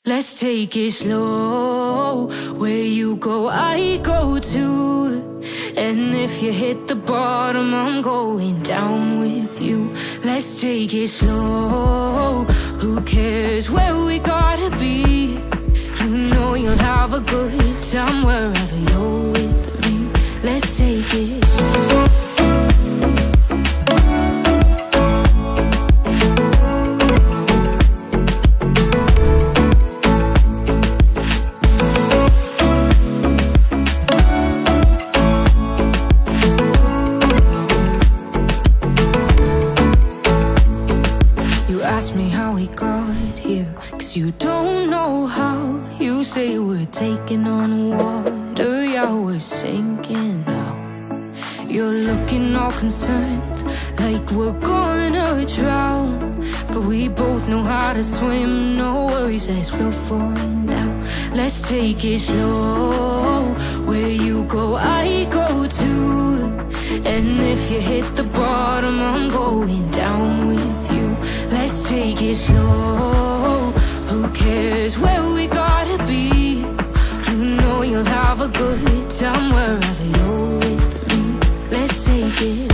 Let's take it slow. Where you go, I go too. And if you hit the bottom, I'm going down with you. Let's take it slow. Who cares where we gotta be? You know you'll have a good time wherever you're with me. Let's take it. Ask me how we got here, 'cause you don't know how. You say we're taking on water, yeah, we're sinking now. You're looking all concerned, like we're gonna drown. But we both know how to swim, no worries, let's flow for now. Let's take it slow. Where you go, I go too. And if you hit the bottom, I'm going down with you. Let's take it slow. Who cares where we gotta be? You know you'll have a good time wherever you're with me. Let's take it.